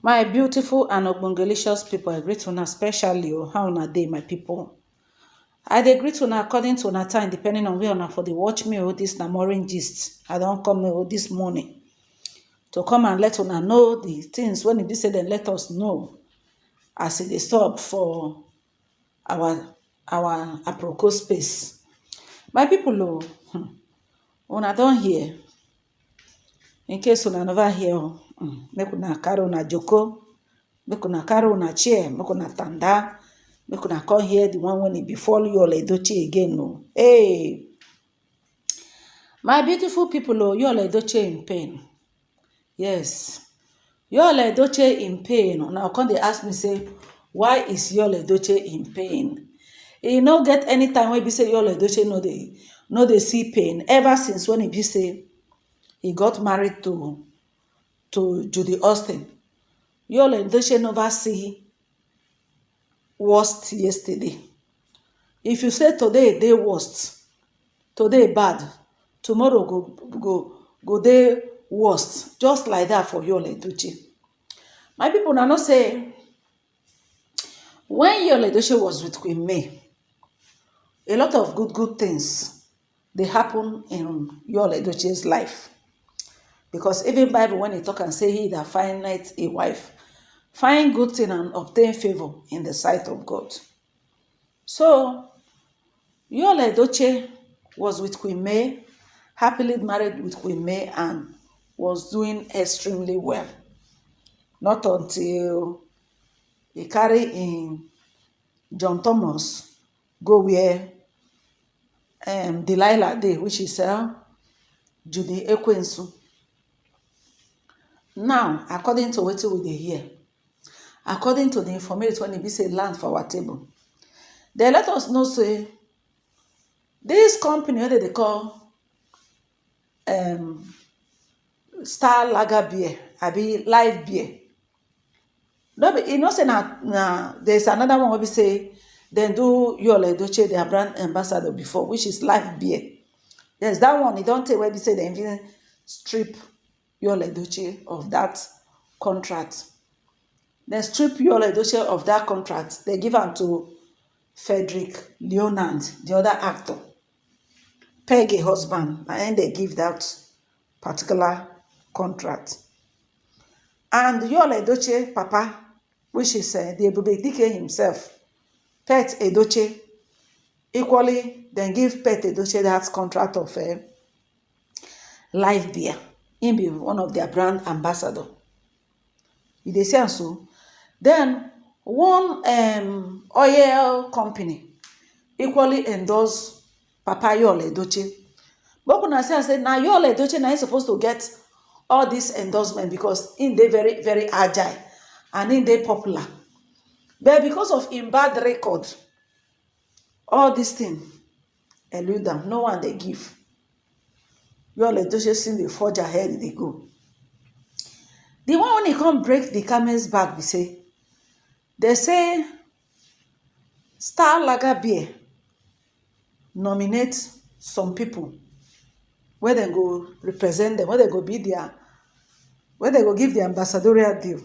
My beautiful and ogbongelicious people, I greet una specially how una dey my people. I dey greet una according to una time depending on where una for dey watch me this na morning gist. I don come this morning to come and let una know the things when e be say dem let us know as e dey sup for our aproko space. My people una don hear. In case una never hear make una carry una joko, make una carry una chair, make una tanda, make una come hear the one when e befall you all Edochie again Hey, my beautiful people you all Edochie in pain. Yes, you all Edochie in pain. Now come they ask me say, why is your Edochie in pain? E no get any time when be say your Edochie no dey see pain ever since when e be say he got married to Judy Austin. Yul Edochie never see worst yesterday. If you say today dey worst, today bad, tomorrow go dey worst, just like that for Yul Edochie. My people now know say when Yul Edochie was with Queen May, a lot of good things dey happen in Yul Edochie's life. Because even Bible when it talk and say he that findeth a wife find good thing and obtain favor in the sight of God. So Yul Edochie was with Queen May, happily married with Queen May, and was doing extremely well. Not until he carry in John Thomas go where Delilah dey, which is Judy Ekwensu. Now, according to what we dey hear, according to the information when e be say land for our table, they let us know say this company wey they call Star Lager Beer, abi Live Beer. No be you know say na there's another one wey be say dem do Yul Edochie their brand ambassador before, which is Live Beer. Yes, that one e don take wey be say dem even strip Yul Edochie of that contract. They strip Yul Edochie of that contract. They give am to Frederick Leonard, the other actor. Peggy husband, and they give that particular contract. And Yul Edochie papa, which is the Ebube Dike himself, Pet Edochie, equally then give Pet Edochie that contract of Live Beer. He be one of their brand ambassador. You dey see am so. Then one oil company equally endorse Papa Yul Edochie. But una say now Yul Edochie now is supposed to get all this endorsement because in they very very agile and in they popular. But because of in bad record, all this thing elude them. No one they give. Yul Edochie seen the forge ahead they go. The one when he come break the camel's back, they say Star Lager Beer nominate some people where they go represent them, where they go be their, where they go give the ambassadorial deal.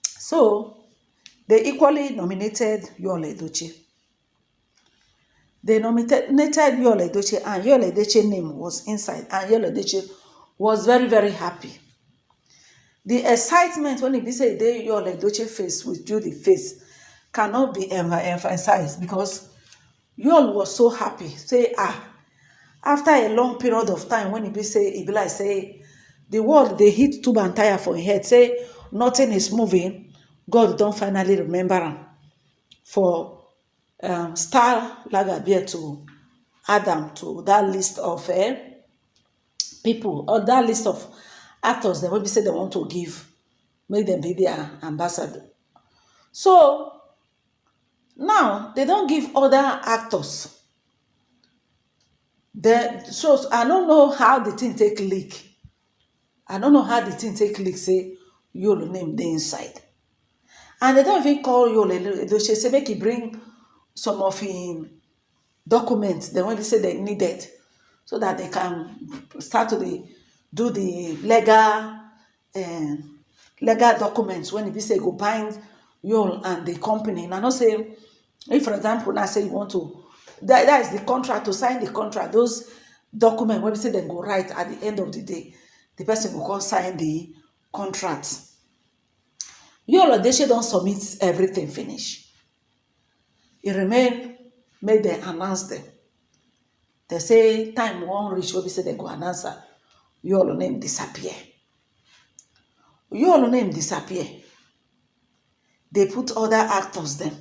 So they equally nominated Yul Edochie. They nominated Yul Edochie, and Yul Edochie name was inside, and Yul Edochie was very very happy. The excitement when he say they Yul Edochie face with Judy face cannot be emphasized, because Yul was so happy. Say after a long period of time when he be like say the world they hit tube and tire for his head, say nothing is moving. God don't finally remember him for Star Lager Beer to add them to that list of people, or that list of actors that will be say they want to give, make them be their ambassador. So now they don't give other actors. So I don't know how the thing take leak. I don't know how the thing take leak. Say Yul name the inside, and they don't even call Yul Edochie say make he bring some of his documents. They want to say they needed so that they can start to do the legal legal documents when e be say go bind you and the company. Na know say if for example now say you want to that is the contract, to sign the contract, those documents wey be say dem go write at the end of the day, the person go come sign the contract. Yul Edochie don submit everything finish. E remain make dem announce them. They say time wan reach wey be say dem go announce am. Yul name disappear. Yul name disappear. They put other actors them.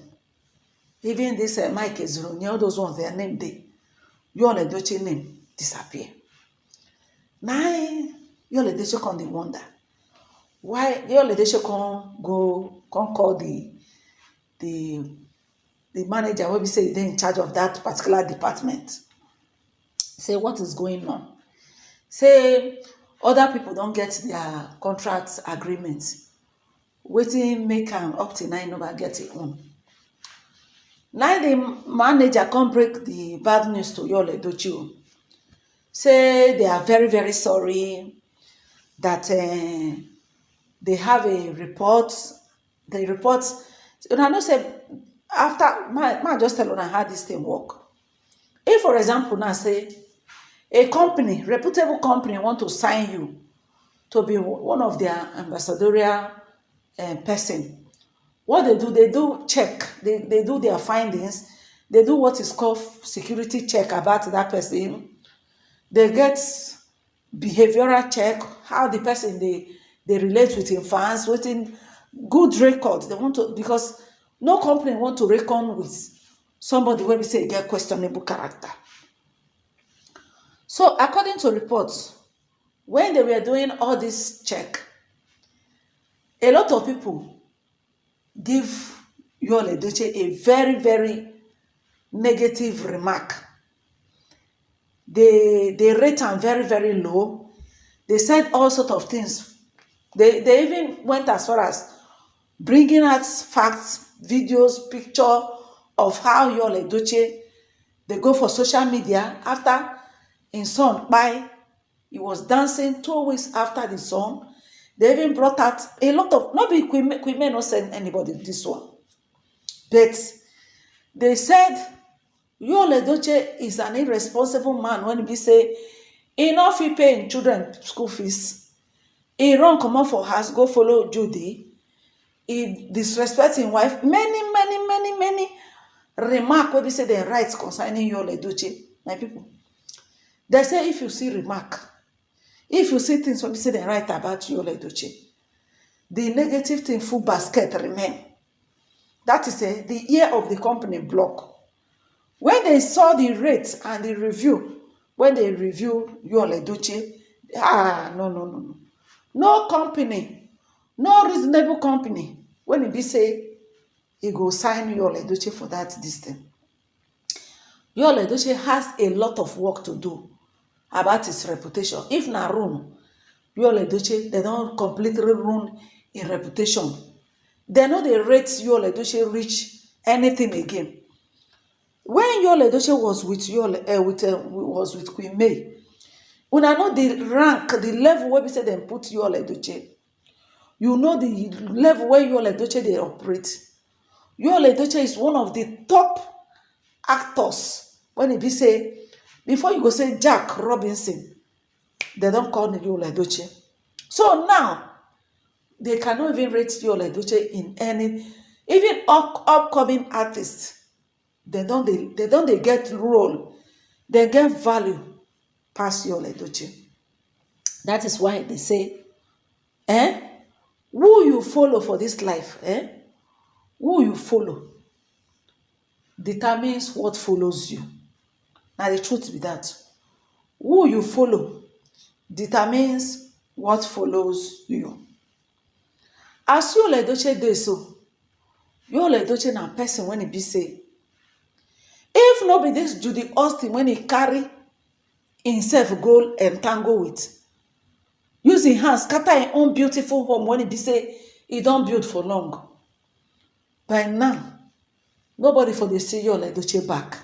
Even this Mike Ezurunye, all those ones, their name dey. Yul Edochie name disappear. Now Yul Edochie come dey wonder why Yul Edochie come call the manager wey be say e dey in charge of that particular department. Say what is going on? Say other people don't get their contract agreements. Wetin make am up till now e never get it own. Now the manager come break the bad news to Yul Edochie. Say they are very, very sorry that they have a report. The report, I know say after my just tell una how this thing work. If for example now say a company, reputable company, want to sign you to be one of their ambassadorial person, what they do check, they do their findings, they do what is called security check about that person. They get behavioral check, how the person they relate with him fans, within good record. They want to, because no company want to reckon with somebody when we say get questionable character. So according to reports, when they were doing all this check, a lot of people give Yul Edochie a very, very negative remark. They rate am very, very low. They said all sort of things. They even went as far as bringing out facts, videos, picture of how Yul Edochie, they go for social media after in son by he was dancing 2 weeks after the song. They even brought out a lot of, not be Queen May not send anybody this one, but they said Yul Edochie is an irresponsible man when he say he no fit pay children school fees. He run comot for house go follow Judy. He disrespect him wife. Many remark wey be say they write concerning Yul Edochie. My people, they say if you see remark, if you see things wey be say they write about Yul Edochie, the negative thing full basket remain. That is the ear of the company block. When they saw the rate and the review, when they review Yul Edochie, no company, no reasonable company, when it be say he go sign Yul Edochie for that this thing. Yul Edochie has a lot of work to do about his reputation. If na room, Yul Edochie, they don't completely ruin in reputation. They know they rate Yul Edochie reach anything again. When Yul Edochie was with Queen May, when I know the rank, the level where we say they put Yul Edochie, you know the level where Yul Edochie they operate. Yul Edochie is one of the top actors. When it be say, before you go say Jack Robinson, they don't call Yul Edochie. So now they cannot even rate Yul Edochie in any, even upcoming artists. They don't get role, they get value past Yul Edochie. That is why they say, who you follow for this life, who you follow determines what follows you. Now the truth be that who you follow determines what follows you. As Yul Edochie dey so, Yul Edochie na person when he be say, if no be this Judy Austin when he carry himself go entangle with, use him hands scatter his own beautiful home when he be say he don't build for long. By now, nobody for the see Yul Edochie back.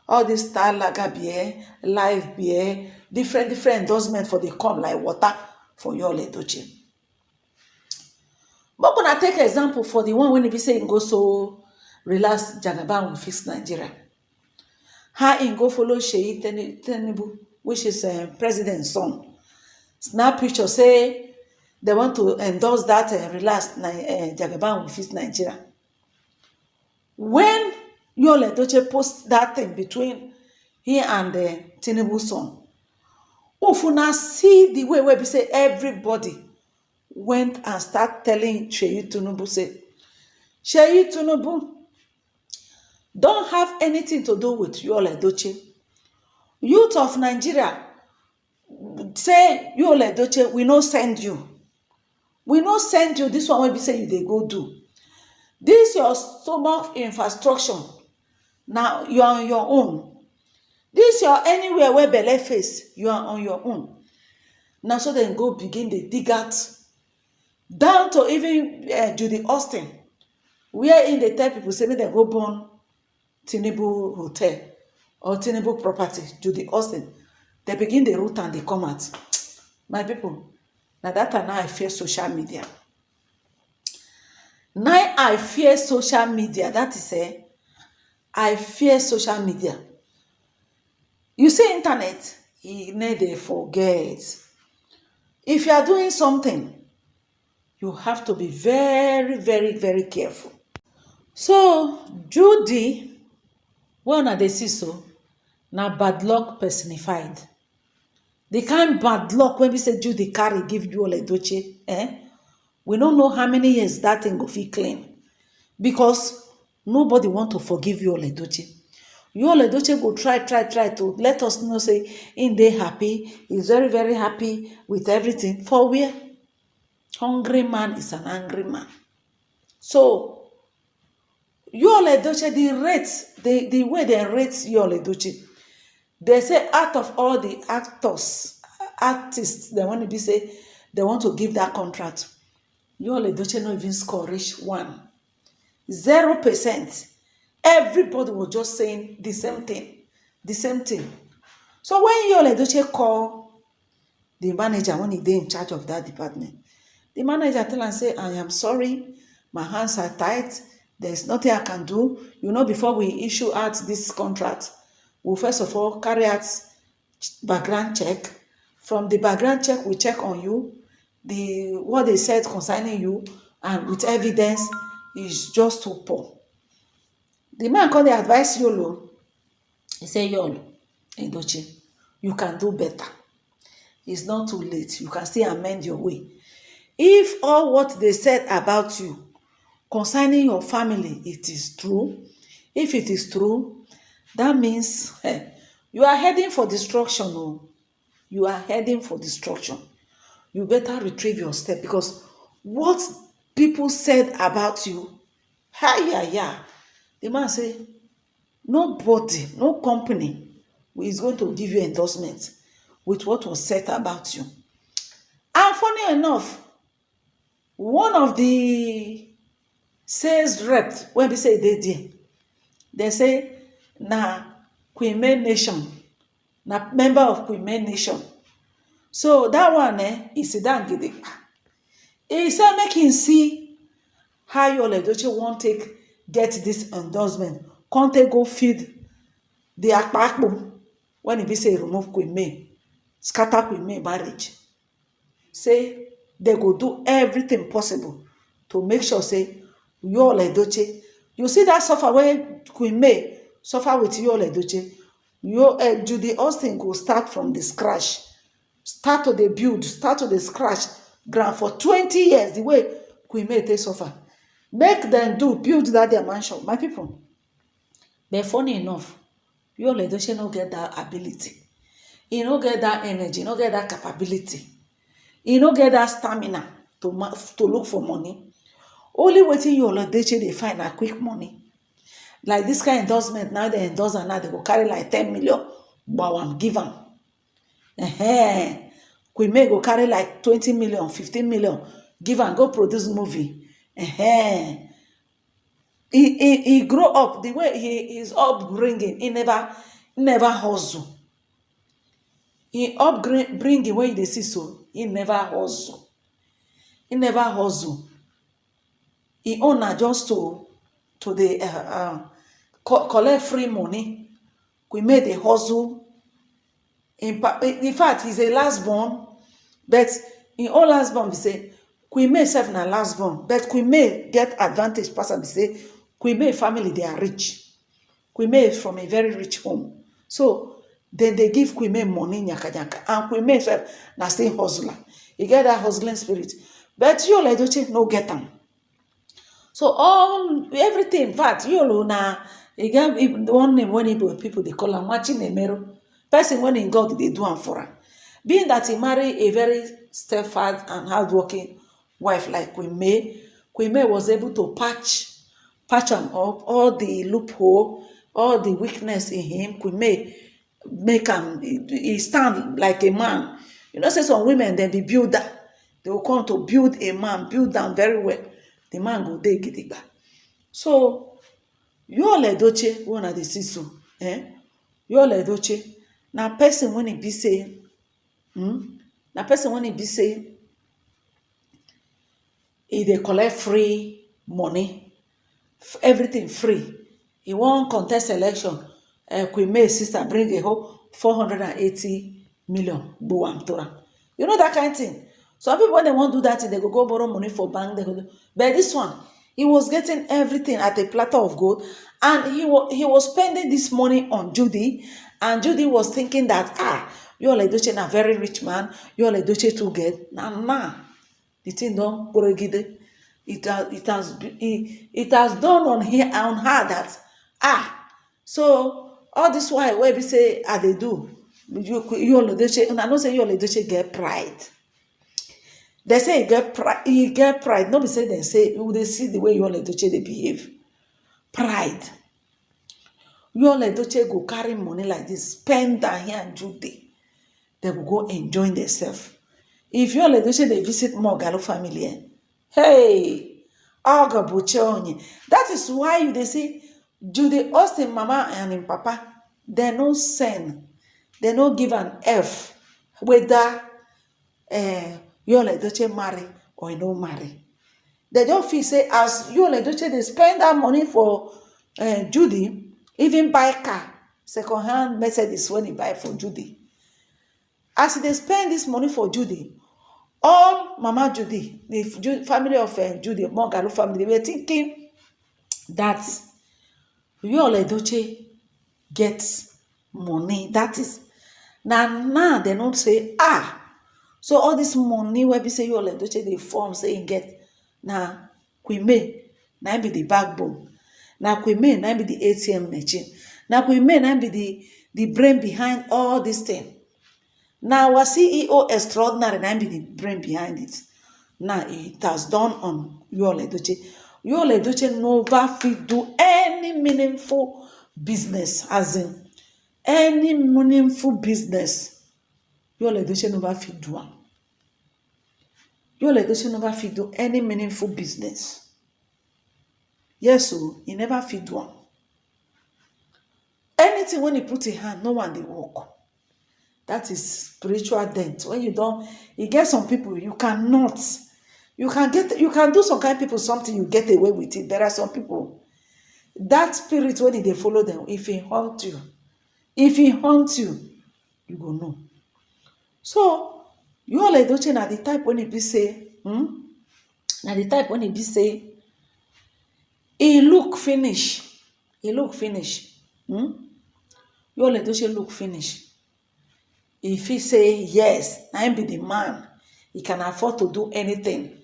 All this star lager beer, live beer, different endorsement for the come like water for Yul Edochie. I take example for the one when be say go so relax Jagaban will fix Nigeria. How in go follow Sheyi Tinubu, which is president's son. Snap picture say they want to endorse that relax Jagaban will fix Nigeria. When Yul Edochie post that thing between he and Tinubu's son, Ofuna see the way where we say everybody went and start telling Sheyi Tinubu say, Sheyi Tinubu don't have anything to do with Yul Edochie. Youth of Nigeria say Yul Edochie, we no send you. We no send you this one when we say you they go do. This your stomach infrastructure. Now you are on your own. This your anywhere where belle face, you are on your own. Now so then go begin the dig out down to even Judy Austin, where in the tell people say they go born Tinubu hotel or Tinubu property, Judy Austin. They begin the route and they come out. My people, now that now I fear social media. Now I fear social media. That is I fear social media. You see internet, you need to forget. If you are doing something, you have to be very, very, very careful. So, Judy, one they see so, now bad luck personified. The kind bad luck when we say Judy carry give Yul Edochie, we don't know how many years that thing go fit clean. Because nobody want to forgive Yul Edochie. Yul Edochie go try to let us know say in they happy, he's very, very happy with everything. For where? Hungry man is an angry man. So Yul Edochie, the way they rate Yul Edochie, they say out of all the artists, they want to be say they want to give that contract. Yul Edochie not even score reach 1. 0%. Everybody was just saying the same thing. The same thing. So when Yul Edochie call the manager when he dey in charge of that department, the manager tell and say, I am sorry, my hands are tight, there's nothing I can do. Before we issue out this contract, we'll first of all carry out background check. From the background check, we check on you, what they said concerning you, and with evidence is just too poor. The man called the advice Yul. He said, Yul Edochie, you can do better. It's not too late. You can still amend your way. If all what they said about you concerning your family, it is true. If it is true, that means you are heading for destruction. Oh. You are heading for destruction. You better retrieve your step, because what people said about you, the man say, nobody, no company is going to give you endorsement with what was said about you. And funny enough, one of the sales reps, when we say they say, na Queen May Nation, na member of Queen May Nation. So that one, he sit down gidi. He said, make him see how Yul Edochie won't get this endorsement. Can't they go feed the akpakpo when he be say remove Queen May, scatter Queen May marriage. Say they go do everything possible to make sure say Yul Edochie. You see that suffer when Queen May suffer with Yul Edochie. Judy Austin go start from the scratch, start to the build, start to the scratch ground for 20 years. The way Queen May take suffer, make them build that their mansion, my people. But funny enough, Yul Edochie no get that ability. He no get that energy. He no get that capability. He no get that stamina to look for money. Only waiting Yul Edochie they find a quick money. Like this kind of endorsement, now they endorse and now they go carry like 10 million. Wow, give them. Queen May go carry like 20 million, 15 million. Give and go produce movie. He grow up the way he is upbringing. He never hustle. He upbringing when they see so. He never hustle. He never hustle. e own na just to dey collect free money. Queen May dey hustle. In fact, he's a last born, but in all last born be say Queen May sef na last born, but Queen May get advantage pass am be say Queen May family they are rich. Queen May is from a very rich home, so then they give Queen May money nyaka nyaka, and Queen May sef na still hustler. He get that hustling spirit, but Yul Edochie no get am. So all everything, in fact, Yul na he get one name when people they call am Nwachi Nemero. Person when in God they do am for am. Being that he marry a very steadfast and hardworking wife like Queen May was able to patch am up all the loophole, all the weakness in him. Queen May make him he stand like a man. You know, say some women then be builder. They will come to build a man, build them very well. The man go dey gidigba. So Yul Edochie, one of the sister, Yul Edochie, na person when he be say, na person when he be say, he dey collect free money, everything free. He won contest election. Queen May's sister bring a whole 480 million buam to am. You know that kind of thing. Some people when they want to do that thing, they go borrow money for bank. They go do. But this one, he was getting everything at a platter of gold, and he was spending this money on Judy, and Judy was thinking that Yul Edochie na very rich man. Yul Edochie to get nah. The thing don't go gide. It has done on her that so all this while where we say they do Yul Edochie, and I know say Yul Edochie get pride. They say he get pride. No be say they say they see the way Yul Edochie they behave. Pride. Yul Edochie go carry money like this, spend down here and Judy. They will go enjoy themselves. If Yul Edochie they visit more Galo family, hey, that is why you they see Judy Austin mama and him papa, they no send, they no give an F whether Yul Edochie marry or he no marry. They don't feel say as Yul Edochie they spend that money for Judy, even buy car, second-hand Mercedes when he buy for Judy. As they spend this money for Judy, all Mama Judy, the family of Judy, Mogalo family, they were thinking that Yul Edochie gets money. That is now they don't say so all this money where we say Yul Edochie they form say get now Queen May now be the backbone. Now Queen May now be the ATM machine. Now Queen May now be the brain behind all this thing. Now our CEO extraordinary now be the brain behind it. Now it has done on Yul Edochie. Yul Edochie never fit do any meaningful business, as in any meaningful business. Yul Edochie never fit do am. Yul Edochie never fit do any meaningful business. Yes, so he never fit do am. Anything when he put in hand, no one they work. That is spiritual dent. When you don't, you get some people you cannot. You can do some kind of people something, you get away with it. There are some people that spirit when they follow them, if he haunt you, you go know. So Yul Edochie na the type when he be say, na the type when he be say, he look finish. Yul Edochie look finish. If he say yes, I be the man, he can afford to do anything.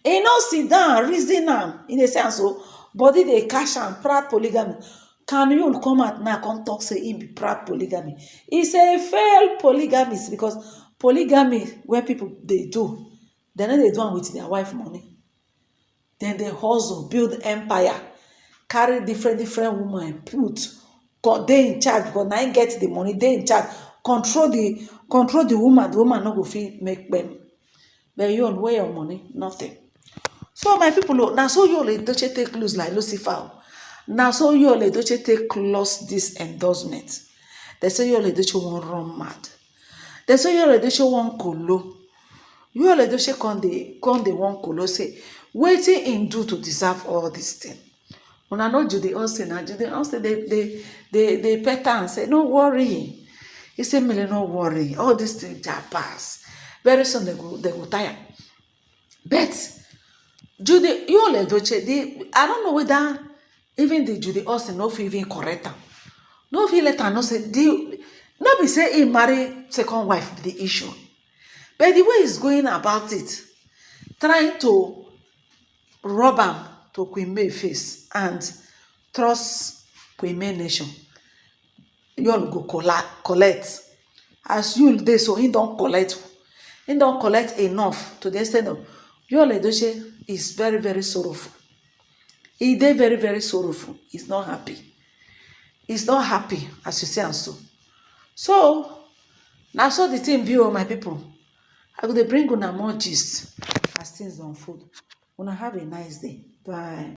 He no sit down, reason am. In a sense, so body they cash and proud polygamy. Can you come out now, come talk, say he be proud polygamy? He's a failed polygamist because polygamy, where people they do, they know they do with their wife money. Then they hustle, build empire, carry different women, put, they in charge, because now get the money, they in charge. Control the woman no go fit make them. But you on where your money? Nothing. So my people, look, now so Yul Edochie take loose like Lucifer. Now so Yul Edochie take lost this endorsement. They say Yul Edochie won't run mad. They say Yul Edochie won't kolo. Yul Edochie come the one kolo say, wetin im do to deserve all dis thing? Una know Judy Austin, and Judy Austin dey pet am say no worry. He say Millie no worry, all dis thing ja pass, very soon they go tire. But Judy Yul Edochie, I don't know whether even the Judy Austin no fit even correct am, no fit let am know say no be say im marry second wife be the issue, but the way he's going about it, trying to rub am to Queen May face and trust Queen May nation, Yul go collect. As Yul dey so, he don collect enough to the extent of Yul Edochie is very, very sorrowful. He dey very, very sorrowful. He's not happy. He's not happy as you see am so. So na so the thing be, my people. I go dey bring una more gist as things unfold. Una have a nice day. Bye.